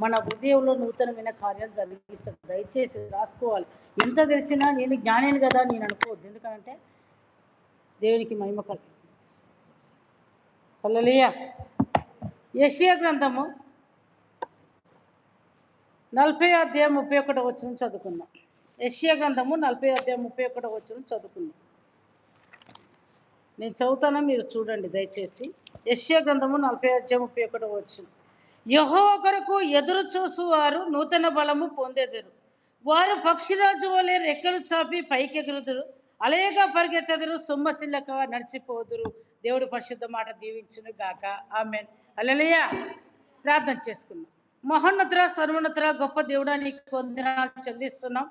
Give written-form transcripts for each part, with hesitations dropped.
మన హృదయంలో నూతనమైన కార్యాలు జరిగిస్తాడు. దయచేసి రాసుకోవాలి. ఎంత తెలిసినా నేను జ్ఞానేని కదా నేను అనుకోవద్దు. ఎందుకంటే దేవునికి మహిమ కలిగి. హల్లెలూయా. యెషయా గ్రంథము 40:31 చదువుకుందాం. యెషయా గ్రంథము 40:31 చదువుకుందాం. నేను చదువుతాను, మీరు చూడండి దయచేసి. యెషయా గ్రంథము 40:31. యెహోవా కొరకు ఎదురు చూసువారు నూతన బలము పొందెదరు. వారు పక్షిరాజు వలె రెక్కలు చాపి పైకెగురుదురు. అలేగా పరిగెత్తెదరు, సొమ్మసిల్లక నడిచిపోదురు. దేవుడి పరిశుద్ధ మాట దీవించును గాక. ఆమేన్. హల్లెలూయా. ప్రార్థన చేసుకుందాం. మహోన్నతుడ, సర్వోన్నతుడ, గొప్ప దేవుడా, నీకు వందనాలు చెల్లిస్తున్నాం.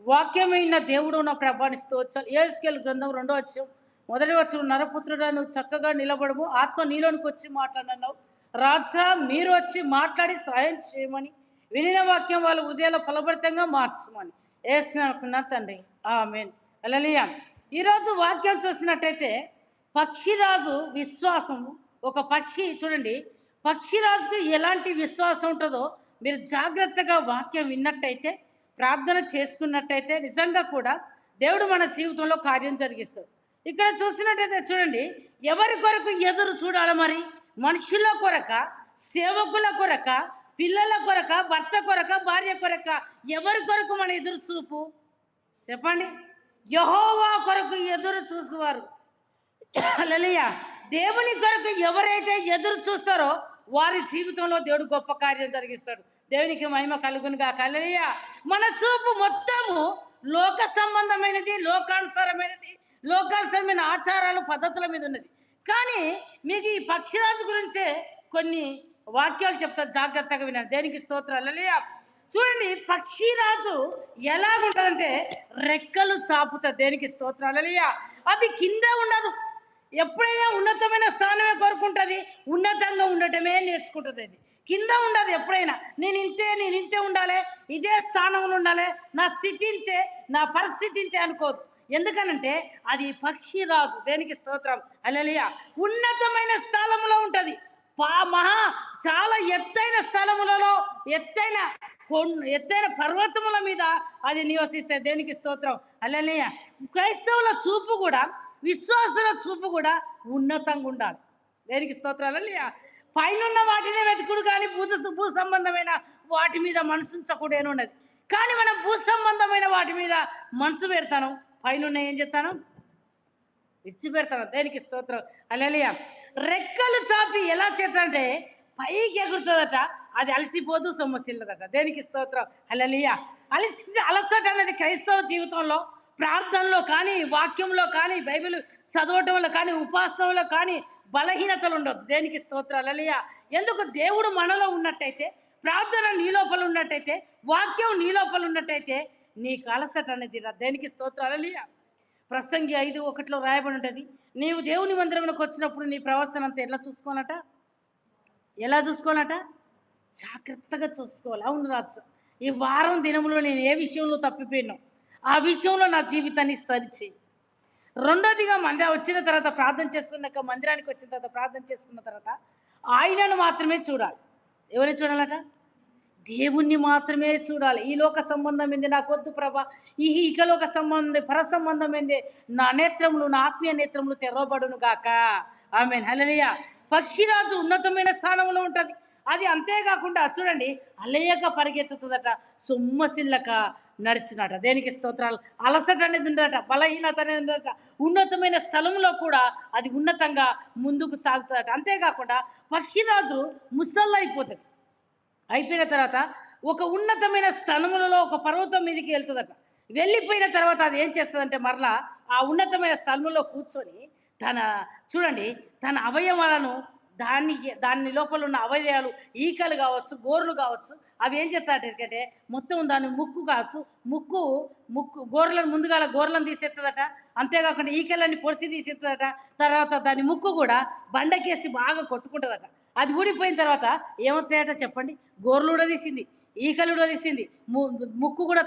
వాక్యమైన దేవుడు నా ప్రభాని స్తోత్రాలు. యెహెజ్కేలు గ్రంథం 2వ అధ్యాయం 1వ వచనం, నరపుత్రుడా నువ్వు చక్కగా నిలబడము, ఆత్మ నీలోనికి వచ్చి మాట్లాడన్నావు. రాజా మీరు వచ్చి మాట్లాడి సహాయం చేయమని, వినిన వాక్యం వాళ్ళ హృదయాల ఫలభరితంగా మార్చమని ఏసుకున్న తండ్రి. ఆమేన్. హల్లెలూయా. ఈరోజు వాక్యం చూసినట్టయితే పక్షిరాజు విశ్వాసము. ఒక పక్షి చూడండి, పక్షిరాజుకు ఎలాంటి విశ్వాసం ఉంటుందో మీరు జాగ్రత్తగా వాక్యం విన్నట్టయితే, ప్రార్థన చేసుకున్నట్టయితే నిజంగా కూడా దేవుడు మన జీవితంలో కార్యం జరిగిస్తాడు. ఇక్కడ చూసినట్టయితే చూడండి, ఎవరి కొరకు ఎదురు చూడాలి మరి? మనుషుల కొరక, సేవకుల కొరక, పిల్లల కొరక, భర్త కొరక, భార్య కొరక? ఎవరి కొరకు మన ఎదురు చూపు చెప్పండి? యెహోవా కొరకు ఎదురు చూసేవారు. హల్లెలూయా. దేవుని కొరకు ఎవరైతే ఎదురు చూస్తారో వారి జీవితంలో దేవుడు గొప్ప కార్యం జరిగిస్తాడు. దేవునికి మహిమ కలుగును గాక. హల్లెలూయా. మన చూపు మొత్తము లోక సంబంధమైనది, లోకానుసారమైన ఆచారాలు, పద్ధతుల మీద ఉన్నది. కానీ మీకు ఈ పక్షిరాజు గురించే కొన్ని వాక్యాలు చెప్తా, జాగ్రత్తగా వినండి. దేనికి స్తోత్రం. హల్లెలూయా. చూడండి, పక్షిరాజు ఎలాగుంటుందంటే రెక్కలు చాపుతుంది. దేనికి స్తోత్రం. హల్లెలూయా. అది కింద ఉండదు. ఎప్పుడైనా ఉన్నతమైన స్థానమే కోరుకుంటుంది, ఉన్నతంగా ఉండటమే నేర్చుకుంటుంది. అది కింద ఉండదు. ఎప్పుడైనా నేను ఇంతే ఉండాలి, ఇదే స్థానంలో ఉండాలి, నా స్థితి ఇంతే, నా పరిస్థితి ఇంతే అనుకోదు. ఎందుకనంటే అది పక్షిరాజు. దేనికి స్తోత్రం. హల్లెలూయా. ఉన్నతమైన స్థలంలో ఉంటుంది. చాలా ఎత్తైన స్థలములలో, ఎత్తైన పర్వతముల మీద అది నివసిస్తే. దేనికి స్తోత్రం. హల్లెలూయా. క్రైస్తవుల చూపు కూడా, విశ్వాసుల చూపు కూడా ఉన్నతంగా ఉండాలి. దేనికి స్తోత్రాలు. హల్లెలూయా. పైనున్న వాటినే వెతుకుడు కానీ భూ సంబంధమైన వాటి మీద మనసు ఉంచకూడదు ఉన్నది. కానీ మనం భూ సంబంధమైన వాటి మీద మనసు పెడతాను, పైన ఏం చెప్తాను విడిచిపెడతాను. దేనికి స్తోత్రం. హల్లెలూయా. రెక్కలు చాపి ఎలా చేస్తానంటే పైకి ఎగురుతుందట, అది అలసిపోదు, సొమ్మసిల్లదట. దేనికి స్తోత్రం. హల్లెలూయా. అలసట అనేది క్రైస్తవ జీవితంలో, ప్రార్థనలో కానీ, వాక్యంలో కానీ, బైబిల్ చదవటంలో కానీ, ఉపాసనలో కానీ బలహీనతలు ఉండొద్దు. దేనికి స్తోత్రం. హల్లెలూయా. ఎందుకు? దేవుడు మనలో ఉన్నట్టయితే, ప్రార్థన నీ లోపల ఉన్నట్టయితే, వాక్యం నీ లోపల ఉన్నట్టయితే నీకు అలసట అనేది రా. దేనికి స్తోత్రం. హల్లెలూయా. ప్రసంగి 5:1 రాయబడి ఉంటుంది, నీవు దేవుని మందిరంలోకి వచ్చినప్పుడు నీ ప్రవర్తన అంతా ఎలా చూసుకోవాలట? జాగ్రత్తగా చూసుకోవాలి. అవును రాజు, ఈ వారం దినంలో నేను ఏ విషయంలో తప్పిపోయినా ఆ విషయంలో నా జీవితాన్ని సరిచేయి. రెండోదిగా వచ్చిన తర్వాత ప్రార్థన చేసుకున్నాక, మందిరానికి వచ్చిన తర్వాత ప్రార్థన చేసుకున్న తర్వాత ఆయనను మాత్రమే చూడాలి. ఎవరిని చూడాలట? దేవుణ్ణి మాత్రమే చూడాలి. ఈ లోక సంబంధమైంది నాకొద్దు ప్రభా, ఈ ఇకలోక సంబంధం, పర సంబంధమైంది నా నేత్రములు, నా ఆత్మీయ నేత్రములు తెరవబడును గాక. ఆమేన్. హల్లెలూయా. పక్షిరాజు ఉన్నతమైన స్థానంలో ఉంటుంది. అది అంతేకాకుండా చూడండి, అలేయక పరిగెత్తుతుందట, సొమ్మసిల్లక నడిచినట. దేనికి స్తోత్రాలు. అలసట అనేది ఉండదట, బలహీనత అనేది ఉండదట. ఉన్నతమైన స్థలంలో కూడా అది ఉన్నతంగా ముందుకు సాగుతుందట. అంతేకాకుండా పక్షిరాజు ముసళ్ళైపోతుంది. అయిపోయిన తర్వాత ఒక ఉన్నతమైన స్థలములలో ఒక పర్వతం మీదకి వెళ్తుందట. వెళ్ళిపోయిన తర్వాత అది ఏం చేస్తుందంటే మరలా ఆ ఉన్నతమైన స్థలంలో కూర్చొని తన అవయవాలను, దాని లోపల ఉన్న అవయవాలు, ఈకలు కావచ్చు, గోర్లు కావచ్చు, అవి ఏం చేస్తాడంటే మొత్తం దాని ముక్కు కావచ్చు, ముక్కు గోర్లను తీసేస్తుందట. అంతేకాకుండా ఈకలన్నీ పొడిసి తీసేస్తుందట. తర్వాత దాని ముక్కు కూడా బండకేసి బాగా కొట్టుకుంటుందట. అది ఊడిపోయిన తర్వాత ఏమవుతాయట చెప్పండి? గోర్లు కూడా తీసింది, ఈకలు కూడా తీసింది, ముక్కు కూడా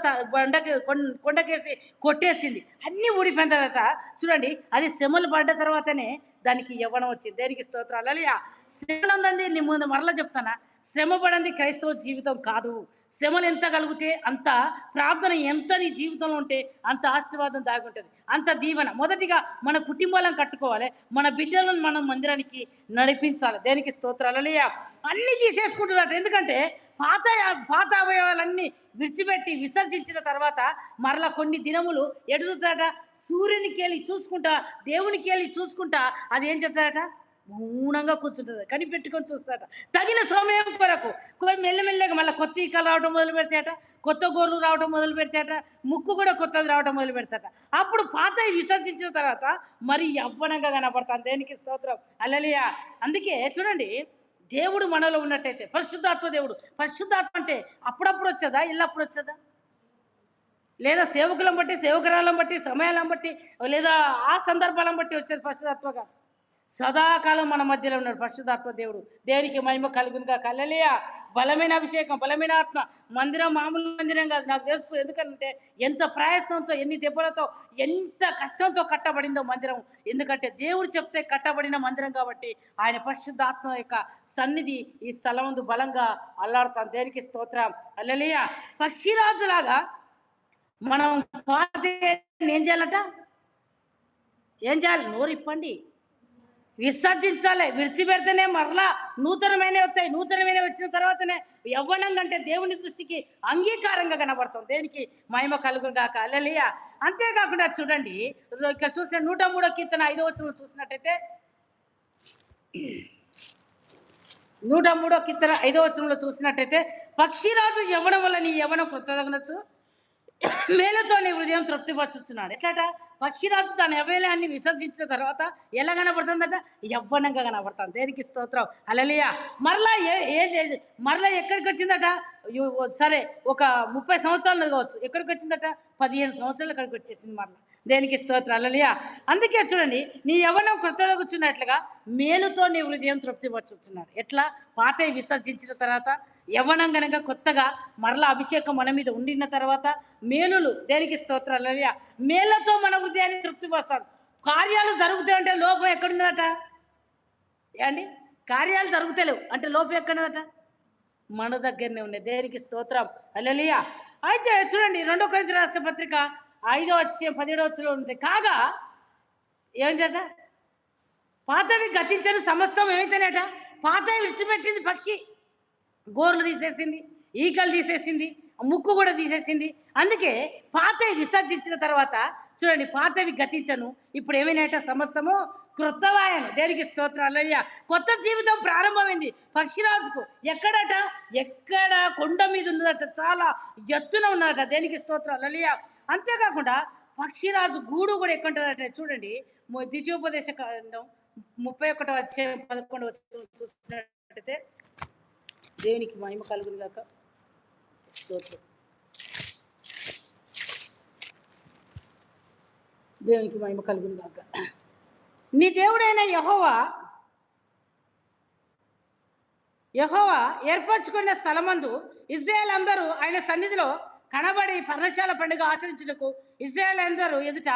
కొండకేసి కొట్టేసింది. అన్నీ ఊడిపోయిన తర్వాత చూడండి, అది శ్రమలు పడ్డ తర్వాతనే దానికి యవ్వనం వచ్చింది. దేనికి స్తోత్రాలు. హల్లెలూయా. శ్రమలుందండి నీ ముందు మరలా చెప్తానా, శ్రమ పడంది క్రైస్తవ జీవితం కాదు. శ్రమలు ఎంత కలిగితే అంత, ప్రార్థన ఎంత నీ జీవితంలో ఉంటే అంత ఆశీర్వాదం దాగుంటది. అంత దీవెన. మొదటిగా మన కుటుంబాలను కట్టుకోవాలి. మన బిడ్డలను మనం మందిరానికి నడిపించాలి. దేనికి స్తోత్రాలు. హల్లెలూయా. అన్నీ తీసేసుకుంటుందట. ఎందుకంటే పాత పాత అవయవాలన్నీ విడిచిపెట్టి విసర్జించిన తర్వాత మరలా కొన్ని దినములు ఎటు చూస్తాడట, సూర్యునికెళ్ళి చూసుకుంటా, దేవునికెళ్ళి చూసుకుంటా అది ఏం చేస్తాడట, మౌనంగా కూర్చుంటుంది. కనిపెట్టుకొని చూస్తాట. తగిన సమయం కొరకు మెల్లమెల్లగా మళ్ళీ కొత్త ఈకలు రావడం మొదలు పెడతాయట, కొత్త గోర్లు రావడం మొదలు పెడతాయట, ముక్కు కూడా కొత్తది రావడం మొదలు పెడతాట. అప్పుడు పాతవి విసర్జించిన తర్వాత మరి యవ్వనంగా కనపడతాను. దేనికి స్తోత్రం. హల్లెలూయా. అందుకే చూడండి, దేవుడు మనలో ఉన్నట్టయితే, పరిశుద్ధాత్మ దేవుడు, పరిశుద్ధాత్మ అంటే అప్పుడప్పుడు వచ్చేదా, ఎల్లప్పుడు వచ్చేదా, లేదా సేవకులను బట్టి, సేవకురాలను బట్టి, సమయాలను బట్టి, లేదా ఆ సందర్భాలను బట్టి వచ్చేది పరిశుద్ధాత్మ కాదు. సదాకాలం మన మధ్యలో ఉన్నాడు పరిశుద్ధాత్మ దేవుడు. దేనికి మహిమ కలుగునుగా. హల్లెలూయా. బలమైన అభిషేకం, బలమైన ఆత్మ. మందిరం మామూలు మందిరం కాదు, నాకు తెలుసు. ఎందుకంటే ఎంత ప్రయాసంతో, ఎన్ని దెబ్బలతో, ఎంత కష్టంతో కట్టబడిందో మందిరం. ఎందుకంటే దేవుడు చెప్తే కట్టబడిన మందిరం కాబట్టి ఆయన పరిశుద్ధాత్మ యొక్క సన్నిధి ఈ స్థలం ముందు బలంగా అల్లాడుతాం. దేనికి స్తోత్రం. హల్లెలూయా. పక్షిరాజులాగా మనం ఏం చేయాలట, ఏం చేయాలి, నోరు ఇప్పండి, విసర్జించాలి. విడిచిపెడితేనే మరలా నూతనమైనవి వస్తాయి. నూతనమైనవి వచ్చిన తర్వాతనే యవ్వనం కంటే దేవుని దృష్టికి అంగీకారంగా కనబడతాం. దేనికి మహిమ కలుగును గాక. హల్లెలూయా. అంతేకాకుండా చూడండి, ఇక్కడ చూసిన 103వ కీర్తన 5వ వచనం చూసినట్టయితే, 103వ కీర్తన 5వ వచనంలో చూసినట్టయితే, పక్షిరాజు యవ్వనం వల్ల నీ యవ్వనం కృతజ్ఞతనొచ్చు, మేలుతో నీ హృదయం తృప్తిపరచుచున్నాడు. ఎట్లాట, పక్షిరాజు తన యవ్వనాన్ని విసర్జించిన తర్వాత ఎలా కనబడుతుందట, యవ్వనంగా కనబడుతుంది. దేనికి స్తోత్రం. హల్లెలూయా. మరలా మరలా ఎక్కడికి వచ్చిందట, సరే ఒక 30 సంవత్సరాలు కావచ్చు, ఎక్కడికి వచ్చిందట, 15 సంవత్సరాలు ఎక్కడికి వచ్చేసింది మరలా. దేనికి స్తోత్రం. హల్లెలూయా. అందుకే చూడండి, నీ యవ్వనం కృతజ్ఞతగా మేలుతో నీ హృదయం తృప్తిపరచుచున్నాడు. ఎట్లా, పాతవి విసర్జించిన తర్వాత యవ్వనం గనక కొత్తగా మరలా అభిషేకం మన మీద ఉండిన తర్వాత మేలులు. దేనికి స్తోత్రాలు. హల్లెలూయా. మేళ్లతో మన హృదయాన్ని తృప్తిపరుస్తాడు. కార్యాలు జరుగుతాయంటే లోపం ఎక్కడున్నదట, ఏమండి, కార్యాలు జరుగుతలేవు అంటే లోపం ఎక్కడున్నదట, మన దగ్గరనే ఉన్నాయి. దేనికి స్తోత్రం. హల్లెలూయా. అయితే చూడండి, 2 కొరింథీయుల రాసిన పత్రిక 5వ అధ్యాయం 17వ వచనంలో ఉంది. కాగా ఏమైందట, పాతవి గతించను, సమస్తం ఏమైతేనేట, పాతవి విడిచిపెట్టింది పక్షి, గోర్లు తీసేసింది, ఈకలు తీసేసింది, ముక్కు కూడా తీసేసింది. అందుకే పాతవి విసర్జించిన తర్వాత చూడండి, పాతవి గతించను, ఇప్పుడు ఏమైనాయట, సమస్తము క్రొత్తవాయను. దేనికి స్తోత్రాలు. హల్లెలూయా. కొత్త జీవితం ప్రారంభమైంది పక్షిరాజుకు. ఎక్కడట, ఎక్కడ కొండ మీద ఉన్నదట, చాలా ఎత్తున ఉన్నదట. దేనికి స్తోత్రాలు. హల్లెలూయా. అంతేకాకుండా పక్షిరాజు గూడు కూడా ఎక్కడుంటుందట చూడండి, ద్వితీయోపదేశ కాండం 31వ అధ్యాయం 11వ వచనం చూసినట్టయితే, దేవునికి మహిమ కలుగును గాక. స్తోత్రం. దేవునికి మహిమ కలుగును గాక. నీ దేవుడైన యెహోవా ఏర్పరచుకున్న స్థలమందు ఇశ్రాయేలు అందరూ ఆయన సన్నిధిలో కనబడి పర్ణశాల పండుగ ఆచరించుటకు ఇశ్రాయేలు అందరూ ఎదుట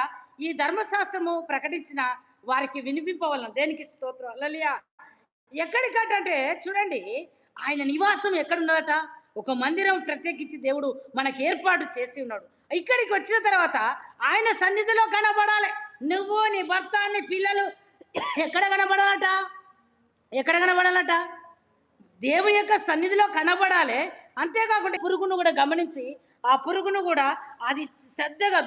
ఈ ధర్మశాస్త్రము ప్రకటించిన వారికి వినిపింపవలను. దేనికి స్తోత్రం. హల్లెలూయా. ఎక్కడికటంటే చూడండి, ఆయన నివాసం ఎక్కడున్నదట, ఒక మందిరం ప్రత్యేకించి దేవుడు మనకి ఏర్పాటు చేసి ఉన్నాడు. ఇక్కడికి వచ్చిన తర్వాత ఆయన సన్నిధిలో కనబడాలి. నువ్వు, నీ భర్త, నీ పిల్లలు ఎక్కడ కనబడాలట, ఎక్కడ కనబడాలట, దేవుని యొక్క సన్నిధిలో కనబడాలి. అంతేకాకుండా పురుగును కూడా గమనించి, ఆ పురుగును కూడా అది శ్రద్ధగా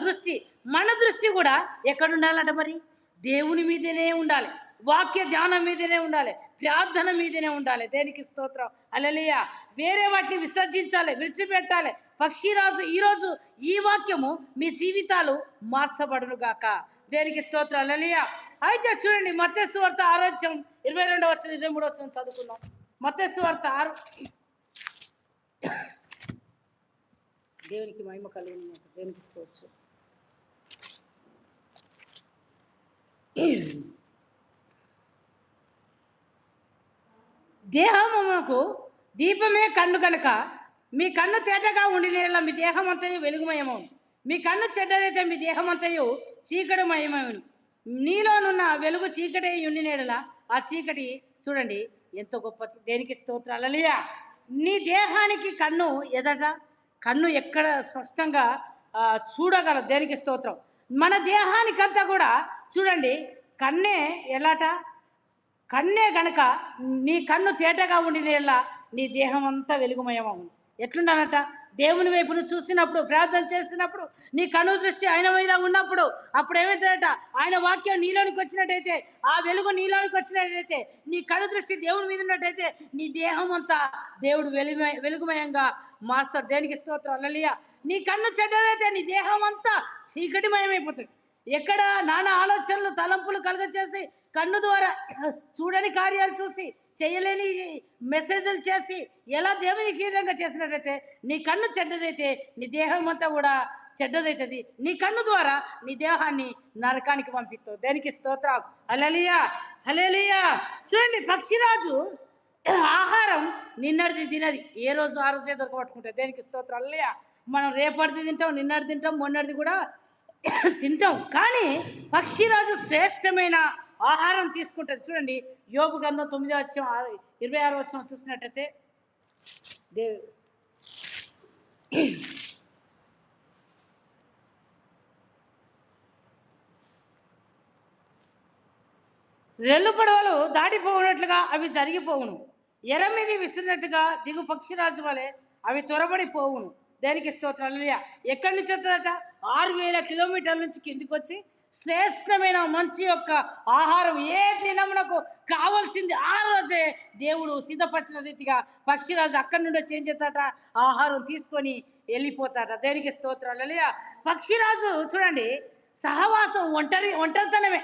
మన దృష్టి కూడా ఎక్కడ ఉండాలట, మరి దేవుని మీదనే ఉండాలి, వాక్య ధ్యానం మీదనే ఉండాలి, ప్రార్థన మీదనే ఉండాలి. దేనికి స్తోత్రం. హల్లెలూయా. వేరే వాటిని విసర్జించాలి, విడిచిపెట్టాలి. పక్షిరాజు ఈరోజు ఈ వాక్యము మీ జీవితాలు మార్చబడును గాక. దేనికి స్తోత్రం. హల్లెలూయా. అయితే చూడండి, మత్తయి సువార్త 6వ అధ్యాయం 22వ వచనం 23వ వచనం చదువుకుందాం. మత్తయి సువార్త 6. దేవునికి మహిమ కలుగును. దేనికి స్తోత్రం. దేహమునకు దీపమే కన్ను కనుక మీ కన్ను తేటగా ఉండిన మీ దేహం అంతయు వెలుగుమయమవును. మీ కన్ను చెడ్డదైతే మీ దేహం అంతయు చీకటిమయమవును. నీలోనున్న వెలుగు చీకటి ఉండి నేడల ఆ చీకటి చూడండి ఎంతో గొప్ప. దేనికి స్తోత్రం, హల్లెలూయా. నీ దేహానికి కన్ను ఎదట, కన్ను ఎక్కడ స్పష్టంగా చూడగలదు. దేనికి స్తోత్రం. మన దేహానికంతా కూడా చూడండి కన్నే ఎలాట, కన్నే గనక నీ కన్ను తేటగా ఉండినేలా నీ దేహం అంతా వెలుగుమయమవును. ఎట్లుండాలట, దేవుని వైపు నువ్వు చూసినప్పుడు, ప్రార్థన చేసినప్పుడు, నీ కను దృష్టి ఆయన మీద ఉన్నప్పుడు అప్పుడు ఏమవుతుందట, ఆయన వాక్యం నీలోనికి వచ్చినట్టయితే, ఆ వెలుగు నీలోనికి వచ్చినట్టయితే, నీ కను దృష్టి దేవుని మీద ఉన్నట్టయితే నీ దేహం అంతా దేవుడు వెలుగుమయంగా మారుస్తాడు. దేనికి స్తోత్రం, హల్లెలూయా. నీ కన్ను చెడ్డదైతే నీ దేహం అంతా చీకటిమయమైపోతుంది. ఎక్కడ నానా ఆలోచనలు తలంపులు కలుగచేసి కన్ను ద్వారా చూడని కార్యాలు చూసి చేయలేని మెసేజ్లు చేసి ఎలా దేవునికి ఈ విధంగా చేసినట్టయితే నీ కన్ను చెడ్డదైతే నీ దేహం అంతా కూడా చెడ్డదవుతుంది. నీ కన్ను ద్వారా నీ దేహాన్ని నరకానికి పంపిస్తావు. దేనికి స్తోత్రం, హల్లెలూయా, హల్లెలూయా. చూడండి పక్షిరాజు ఆహారం నిన్నటిది తినది, ఏ రోజు ఆ రోజే దొరకబట్టుకుంటుంది. దేనికి స్తోత్రం, హల్లెలూయా. మనం రేపటిది తింటాం, నిన్నటిది తింటాం, మొన్నటిది కూడా తింటాం. కానీ పక్షిరాజు శ్రేష్టమైన ఆహారం తీసుకుంటుంది. చూడండి యోబు గ్రంథం 9:26 చూసినట్టయితే రెల్లు పడవలు దాటిపోవునట్లుగా అవి జరిగిపోవును, ఎర మీద విసిరినట్టుగా దిగు పక్షిరాజు వలె అవి త్వరబడిపోవును. దేనికి స్తోత్రం, హల్లెలూయా. ఎక్కడి నుంచి వస్తుందట, 6000 కిలోమీటర్ల నుంచి కిందికి వచ్చి శ్రేష్టమైన మంచి యొక్క ఆహారం ఏ దినమునకు కావాల్సింది ఆ రోజే దేవుడు సిద్ధపరిచిన రీతిగా పక్షిరాజు అక్కడి నుండి చేంజ్ చేస్తాట, ఆహారం తీసుకొని వెళ్ళిపోతాట. దేనికి స్తోత్రం, హల్లెలూయా. పక్షిరాజు చూడండి సహవాసం ఒంటరితనమే,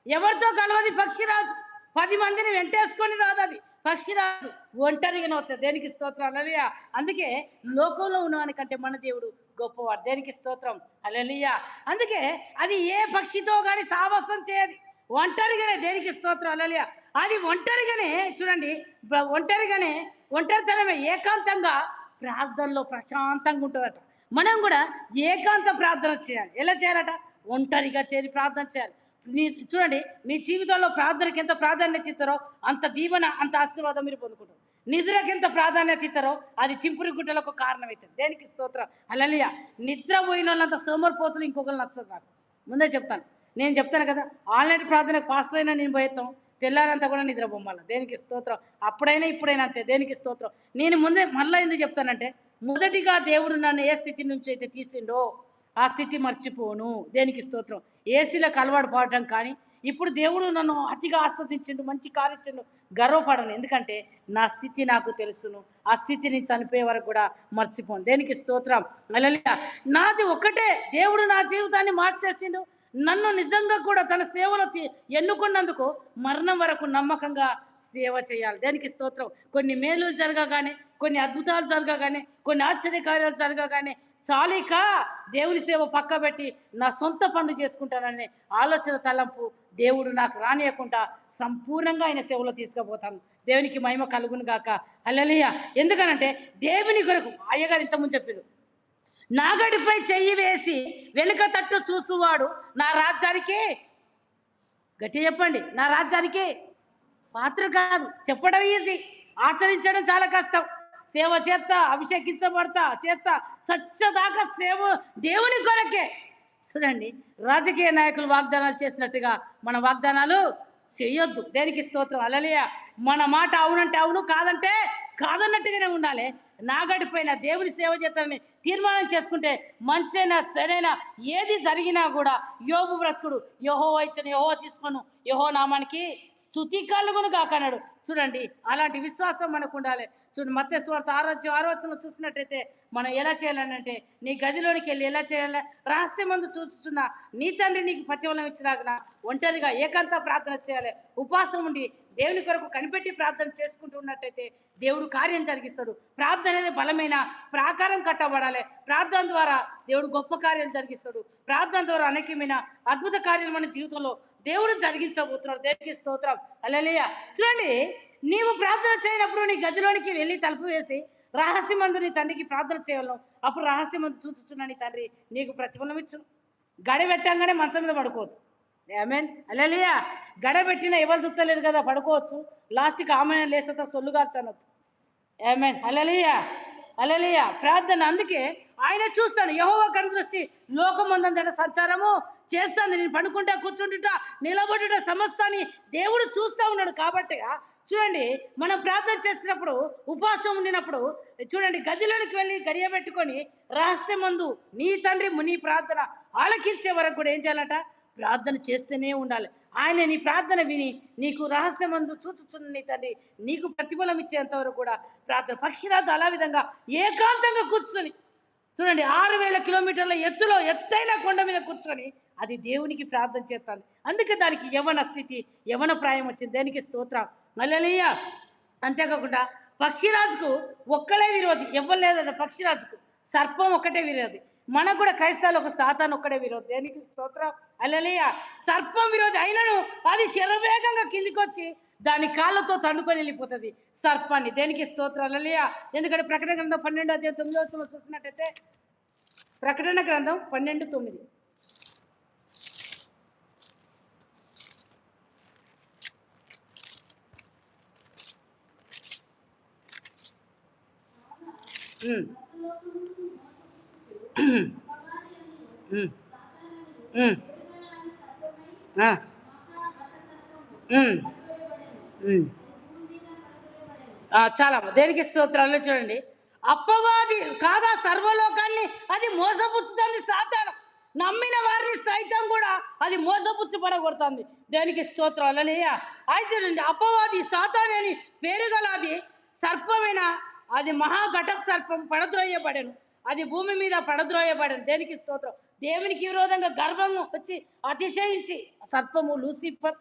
ఎవరితో కలవది పక్షిరాజు, 10 మందిని వెంటేసుకొని రాదు అది. పక్షిరాజు ఒంటరిగానే వస్తుంది. దేనికి స్తోత్రం, హల్లెలూయా. అందుకే లోకంలో ఉన్నవానికంటే మన దేవుడు గొప్పవాడు. దేనికి స్తోత్రం, హల్లెలూయా. అందుకే అది ఏ పక్షితో కానీ సావాసం చేయదు, ఒంటరిగానే. దేనికి స్తోత్రం, హల్లెలూయా. అది ఒంటరిగానే చూడండి, ఒంటరితనమే, ఏకాంతంగా ప్రార్థనలో ప్రశాంతంగా ఉంటుందట. మనం కూడా ఏకాంత ప్రార్థన చేయాలి. ఎలా చేయాలట, ఒంటరిగా చేరి ప్రార్థన చేయాలి. చూడండి మీ జీవితంలో ప్రార్థనకి ఎంత ప్రాధాన్యత ఇస్తారో అంత దీవెన, అంత ఆశీర్వాదం మీరు పొందుకుంటారు. నిద్రకి ఎంత ప్రాధాన్యత ఇస్తారో అది చింపురి గుడ్డలకు కారణమవుతుంది. దేనికి స్తోత్రం, హల్లెలూయా. నిద్ర పోయిన వాళ్ళంత సోమరిపోతులు ఇంకొకరు నచ్చదు. నాకు ముందే చెప్తాను, నేను చెప్తాను కదా, ఆన్లైన్ ప్రార్థనకు పాస్టర్ అయినా నేను పోయేస్తాం, తెల్లారంతా కూడా నిద్ర బొమ్మాలి. దేనికి స్తోత్రం, అప్పుడైనా ఇప్పుడైనా అంతే. దేనికి స్తోత్రం. నేను ముందే మళ్ళీ ఎందుకు చెప్తానంటే, మొదటిగా దేవుడు నన్ను ఏ స్థితి నుంచి అయితే తీసిండో ఆ స్థితి మర్చిపోను. దేనికి స్తోత్రం. ఏసీలకు అలవాటు పడటం కానీ ఇప్పుడు దేవుడు నన్ను అతిగా ఆస్వాదించిండు, మంచి కారిచ్చిండు, గర్వపడను. ఎందుకంటే నా స్థితి నాకు తెలుసును, ఆ స్థితిని చనిపోయే వరకు కూడా మర్చిపోను. దేనికి స్తోత్రం, హల్లెలూయా. నాది ఒక్కటే, దేవుడు నా జీవితాన్ని మార్చేసిండు, నన్ను నిజంగా కూడా తన సేవలో ఎన్నుకున్నందుకు మరణం వరకు నమ్మకంగా సేవ చేయాలి. దేనికి స్తోత్రం. కొన్ని మేలులు జరగగానే, కొన్ని అద్భుతాలు జరగగానే, కొన్ని ఆశ్చర్యకార్యాలు జరగగానే చాలిక దేవుని సేవ పక్క పెట్టి నా సొంత పనులు చేసుకుంటాననే ఆలోచన తలంపు దేవుడు నాకు రానియకుండా సంపూర్ణంగా ఆయన సేవలో తీసుకుపోతాను. దేవునికి మహిమ కలుగును గాక, హల్లెలూయా. ఎందుకనంటే దేవుని కొరకు అయ్యగారు ఇంతకుముందు చెప్పారు, నాగడిపై చెయ్యి వేసి వెనుక తట్టు చూసువాడు నా రాజ్యానికి, గట్టి చెప్పండి, నా రాజ్యానికి పాత్ర కాదు. చెప్పడం ఈజీ, ఆచరించడం చాలా కష్టం. సేవ చేస్తా, అభిషేకించబడతా చేస్తా, సత్యదాకా సేవ దేవుని కొరకే. చూడండి రాజకీయ నాయకులు వాగ్దానాలు చేసినట్టుగా మన వాగ్దానాలు చేయొద్దు. దేనికి స్తోత్రం, హల్లెలూయా. మన మాట అవునంటే అవును, కాదంటే కాదన్నట్టుగానే ఉండాలి. నాగడిపోయిన దేవుని సేవ చేస్తానని తీర్మానం చేసుకుంటే మంచైనా చెడైనా ఏది జరిగినా కూడా యోబు బ్రతుకుడు యెహోవా ఇచ్చిన యెహోవా తీసుకొను, యెహోవా నామానికి స్తుతి కలుగును కాకన్నాడు. చూడండి అలాంటి విశ్వాసం మనకు ఉండాలి. చూడండి మత్తయి సువార్త 6:6 చూసినట్టయితే మనం ఎలా చేయాలనంటే, నీ గదిలోనికి వెళ్ళి ఎలా చేయాలి, రహస్యమందు చూస్తున్నా నీ తండ్రి నీకు ప్రతిఫలం ఇచ్చినాక ఒంటరిగా ఏకాంత ప్రార్థన చేయాలి. ఉపవాసం ఉండి దేవుని కొరకు కనిపెట్టి ప్రార్థన చేసుకుంటూ ఉన్నట్టయితే దేవుడు కార్యం జరిగిస్తాడు. ప్రార్థన అనేది బలమైన ప్రాకారం కట్టబడాలి. ప్రార్థన ద్వారా దేవుడు గొప్ప కార్యాలు జరిగిస్తాడు. ప్రార్థన ద్వారా అనేకమైన అద్భుత కార్యాలు మన జీవితంలో దేవుడు జరిగించబోతున్నాడు. దేవునికి స్తోత్రం, హల్లెలూయా. చూడండి నీవు ప్రార్థన చేయనప్పుడు నీ గదిలోనికి వెళ్ళి తలుపు వేసి రహస్యమందు నీ తండ్రికి ప్రార్థన చేయగలను. అప్పుడు రహస్యమందు చూచుచున్న నీ తండ్రి నీకు ప్రతిఫలం ఇచ్చు. గడి పెట్టంగానే మంచం మీద పడుకోవద్దు. Amen hallelujah. గడబెట్టిన ఎవరు చుట్టలేరు కదా, పడుకోవచ్చు. లాస్ట్కి ఆమె లేసత సొల్లుగార్చు అనొచ్చు. ఆమెన్ హల్లెలూయా హల్లెలూయా. ప్రార్థన అందుకే ఆయన చూస్తాడు. యెహోవా కనుదృష్టి లోకమందంతట సంచారము చేస్తాను. నేను పడుకుంటా, కూర్చుంటుట, నిలబడుట సమస్తాన్ని దేవుడు చూస్తూ ఉన్నాడు. కాబట్టి చూడండి, మనం ప్రార్థన చేసినప్పుడు, ఉపవాసం ఉండినప్పుడు చూడండి, గదిలోనికి వెళ్ళి గడియ పెట్టుకొని రహస్యమందు నీ తండ్రి నీ ప్రార్థన ఆలకించే వరకు కూడా ఏం చేయాలట? ప్రార్థన చేస్తూనే ఉండాలి. ఆయన నీ ప్రార్థన విని నీకు రహస్యమందు చూచుచున్న నీ తండ్రి నీకు ప్రతిఫలం ఇచ్చేంత వరకు కూడా ప్రార్థన. పక్షిరాజు అలా విధంగా ఏకాంతంగా కూర్చొని చూడండి, 6000 కిలోమీటర్ల ఎత్తులో ఎత్తైన కొండ మీద కూర్చొని అది దేవునికి ప్రార్థన చేస్తుంది. అందుకే దానికి యవన స్థితి, యవన ప్రాయం వచ్చింది. దానికి స్తోత్రం హల్లెలూయా. అంతేకాకుండా పక్షిరాజుకు ఒక్కలే విరోధి, ఎవ్వరు లేదట పక్షిరాజుకు. సర్పం ఒక్కటే విరోధి. మనకు కూడా క్రైస్తవులు ఒక సాతాను ఒక్కడే విరోధి. దేనికి స్తోత్రం హల్లెలూయా. సర్పం విరోధి అయినను అది శరవేగంగా కిందికి వచ్చి దాని కాళ్ళతో తండుకొని వెళ్ళిపోతుంది సర్పాన్ని. దేనికి స్తోత్రం హల్లెలూయా. ఎందుకంటే ప్రకటన గ్రంథం 12:9 చూసినట్టయితే, ప్రకటన గ్రంథం 12:9. చాలా దేనికి స్తోత్రాలు. చూడండి, అప్పవాది కాగా సర్వలోకాన్ని అది మోసపుచ్చుతుంది సాతాను. నమ్మిన వారిని సైతం కూడా అది మోసపుచ్చుపడగొడుతుంది. దేనికి స్తోత్రాలు హల్లెలూయా. అయితే అప్పవాది సాతాను అని పేరు గల అది సర్పమైన అది మహాఘట సర్పం పడద్రోయబడను. అది భూమి మీద పడద్రోయబడను. దేనికి స్తోత్రం. దేవునికి విరోధంగా గర్వం వచ్చి అతిశయించి సర్పము లూసిఫర్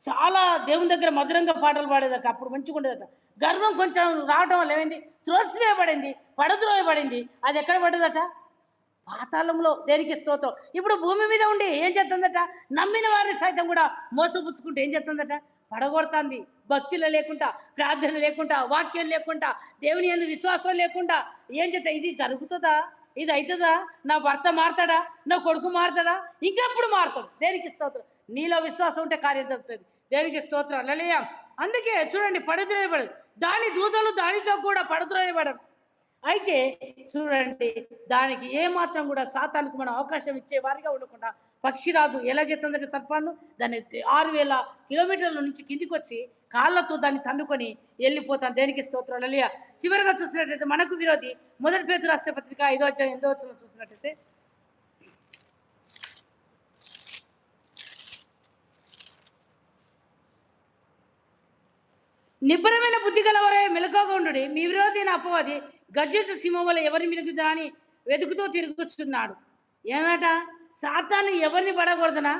చాలా దేవుని దగ్గర మధురంగా పాటలు పాడేదట. అప్పుడు మంచిగా ఉండేదట. గర్వం కొంచెం రావడం వల్ల ఏమైంది? త్రోసివేయబడింది, పడద్రోయబడింది. అది ఎక్కడ పడ్డదట? పాతాళంలో. దేనికి స్తోత్రం. ఇప్పుడు భూమి మీద ఉండి ఏం చేస్తుందట? నమ్మిన వారిని సైతం కూడా మోసపుచ్చుకుంటే ఏం చేస్తుందట? పడగొడుతుంది. భక్తిలో లేకుండా, ప్రార్థన లేకుండా, వాక్యం లేకుండా, దేవుని యందు విశ్వాసం లేకుండా ఏం చేస్తా? ఇది జరుగుతుందా? ఇది అవుతుందా? నా భర్త మారుతాడా? నా కొడుకు మారుతాడా? ఇంకెప్పుడు మారుతాడు? దేనికి స్తోత్రం. నీలో విశ్వాసం ఉంటే కార్యం జరుగుతుంది. దేనికి స్తోత్రం హల్లెలూయా. అందుకే చూడండి, పడద్రోయబడదు. దాని దూతలు దానితో కూడా పడద్రోయబడరు. అయితే చూడండి, దానికి ఏమాత్రం కూడా సాతానికి మనం అవకాశం ఇచ్చే వారిగా ఉండకుండా పక్షిరాజు ఎలా చేస్తుందంటే సర్పాన్ని దాన్ని 6000 కిలోమీటర్ల నుంచి కిందికి వచ్చి కాళ్ళతో దాన్ని తండుకొని వెళ్ళిపోతాను. దేనికి స్తోత్రం హల్లెలూయా. చివరిగా చూసినట్టయితే మనకు విరోధి 1 పేతురు రాసిన పత్రిక 5:8 చూసినట్టయితే, నిబ్బరమైన బుద్ధి గలవరే మెలకువగా ఉండు. మీ విరోధి అయిన అపవాది గర్జించు సింహం వల్ల ఎవరిని మిరుగుదా అని వెతుకుతూ తిరుగుతున్నాడు. ఏమట? సాతాను ఎవరిని పడకూడదనా?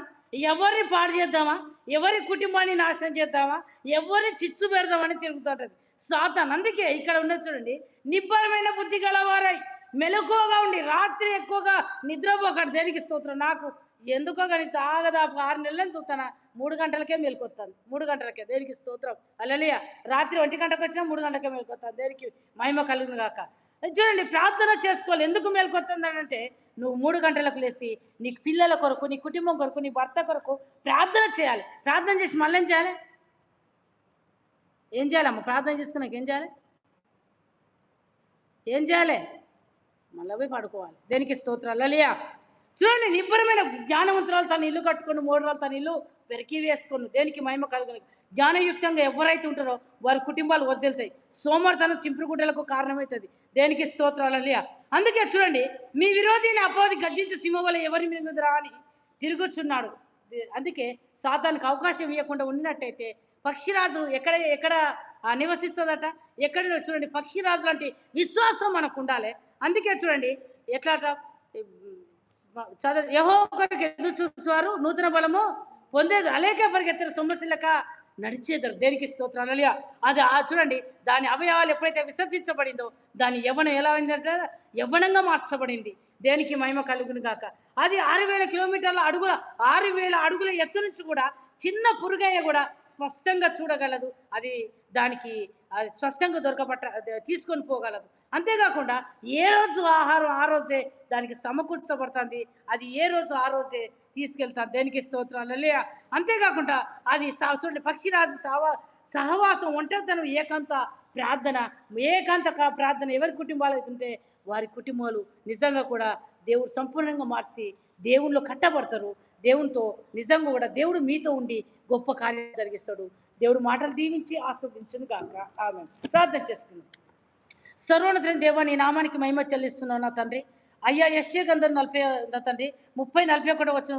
ఎవరిని పాడు చేద్దామా? ఎవరి కుటుంబాన్ని నాశనం చేద్దామా? ఎవరిని చిచ్చు పెడదామని తిరుగుతుంటది సాతాను. అందుకే ఇక్కడ ఉన్నది చూడండి, నిబ్బరమైన బుద్ధి గలవారై మెలకువగా ఉండి రాత్రి ఎక్కువగా నిద్రపోకండి. దేనికి స్తోత్రం. నాకు ఎందుకో కానీ దాదాపు 6 నెలలని చూస్తాను 3 గంటలకే మేలుకొస్తాను. 3 గంటలకే. దేనికి స్తోత్రం హల్లెలూయా. రాత్రి 1 గంటకు వచ్చినా 3 గంటలకే మేలుకొస్తాను. దేనికి మహిమ కలుగును గాక. చూడండి, ప్రార్థన చేసుకోవాలి. ఎందుకు మేలుకొస్తుందనంటే, నువ్వు 3 గంటలకు లేసి నీ పిల్లల కొరకు, నీ కుటుంబం కొరకు, నీ భర్త కొరకు ప్రార్థన చేయాలి. ప్రార్థన చేసి మళ్ళీ ఏం చేయాలి? ఏం చేయాలమ్మా? ప్రార్థన చేసుకున్నాక ఏం చేయాలి? ఏం చేయాలి? మళ్ళీ పోయి పడుకోవాలి. దేనికి స్తోత్రాలు హల్లెలూయా. చూడండి, నిబ్బరమైన జ్ఞానవంతురాలు తన ఇల్లు కట్టుకొని 3 రోజులు తన ఇల్లు పెరికి వేసుకొని దేనికి మహిమ కలుగును. జ్ఞానయుక్తంగా ఎవరైతే ఉంటారో వారి కుటుంబాలు వదిలితాయి. సోమరితనం చింపుడుగుడ్డలకు కారణమవుతుంది. దేనికి స్తోత్రాలు హల్లెలూయా. అందుకే చూడండి, మీ విరోధిని అపవాది గర్జించి సింహం వల్ల ఎవరి మిరుగుదురా అని తిరుగుచున్నాడు. అందుకే సాతానికి అవకాశం ఇవ్వకుండా ఉన్నట్టయితే పక్షిరాజు ఎక్కడ ఎక్కడ నివసిస్తుందట? ఎక్కడ చూడండి, పక్షిరాజు లాంటి విశ్వాసం మనకు ఉండాలి. అందుకే చూడండి ఎట్లాట చదువు, యెహోవా కొరకు ఎదురు చూసేవారు నూతన బలము పొందేది, అలేక పరిగెత్తరు, సొమ్మసిల్లక నడిచేదరు. దేనికి స్తోత్రం హల్లెలూయా. అది చూడండి, దాని అవయవాలు ఎప్పుడైతే విసర్జించబడిందో దాని యవ్వనం ఎలా అయిందంటే యవ్వనంగా మార్చబడింది. దేనికి మహిమ కలుగును గాక. అది 6000 కిలోమీటర్ల అడుగుల 6000 అడుగుల ఎత్తు నుంచి కూడా చిన్న పురుగైన కూడా స్పష్టంగా చూడగలదు. అది దానికి అది స్పష్టంగా తీసుకొని పోగలదు. అంతేకాకుండా ఏ రోజు ఆహారం ఆ రోజే దానికి సమకూర్చబడుతుంది. అది ఏ రోజు ఆ రోజే తీసుకెళ్తాను. దేనికి స్తోత్రాలు హల్లెలూయా. అంతేకాకుండా అది చూడండి, పక్షిరాజు సహవాసం, ఒంటరితనం, ఏకాంత ప్రార్థన, ప్రార్థన ఎవరి కుటుంబాలకు ఉంటే వారి కుటుంబాలు నిజంగా కూడా దేవుడు సంపూర్ణంగా మార్చి దేవునిలో కట్టబడతారు. దేవునితో నిజంగా కూడా దేవుడు మీతో ఉండి గొప్ప కార్యాలు జరిగిస్తాడు. దేవుడు మాటలు దీవించి ఆస్వాదించును గాక. ఆమేన్. ప్రార్థన చేసుకుందాం. సర్వోన్నతుడైన దేవా, నీ నామానికి మహిమ చెల్లిస్తున్నాను నా తండ్రి. అయ్యా, యెషయా గ్రంథం 40 నా తండ్రి 30, 41 వచ్చిన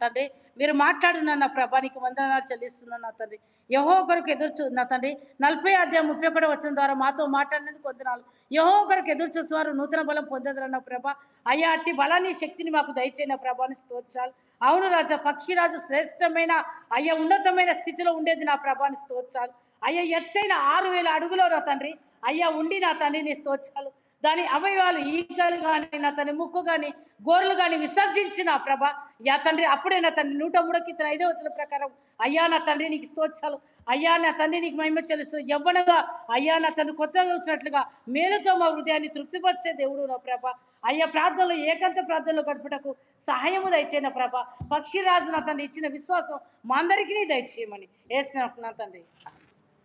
తండ్రి, మీరు మాట్లాడిన నా ప్రభా నీకు వందనాలు చెల్లిస్తున్నాను నా తండ్రి. యెహోవా కొరకు నా తండ్రి 40 అధ్యాయం 31 వచ్చిన ద్వారా మాతో మాట్లాడినందుకు వందనాలు. యెహోవా కొరకు ఎదురు చూసేవారు నూతన బలం పొందేదరన్న ప్రభా. అయ్యా, అట్టి బలాన్ని శక్తిని మాకు దయచేయన ప్రభాని స్తోత్రాలు. అవును రాజా, పక్షిరాజు శ్రేష్టమైన అయ్యా ఉన్నతమైన స్థితిలో ఉండేది నా ప్రభాని స్తోత్రాలు. అయ్యా, ఎత్తైన 6000 అడుగులో నా తండ్రి అయ్యా ఉండి నా తండ్రి నీ స్తోత్రాలు. దాని అవయవాలు ఈగలు కానీ నా తండ్రి ముక్కు కానీ గోర్లు కానీ విసర్జించిన ప్రభ యా తండ్రి, అప్పుడే నా తండ్రి 103 కీర్తన 5వ వచనం ప్రకారం అయ్యా నా తండ్రి నీకు స్తోత్రాలు. అయ్యా నా తండ్రి నీకు మహిమ చెల్లిస్తూ యవ్వనగా అయ్యా నా తండ్రి కొత్తగా వచ్చినట్లుగా మేలుతో మా హృదయాన్ని తృప్తిపరిచే దేవుడు నా ప్రభ. అయ్యా, ప్రార్థనలో ఏకాంత ప్రార్థనలో గడుపుటకు సహాయము దయచేయన ప్రభ. పక్షిరాజు నా తండ్రి ఇచ్చిన విశ్వాసం మా అందరికీ దయచేయమని ఏసిన నా తండ్రి.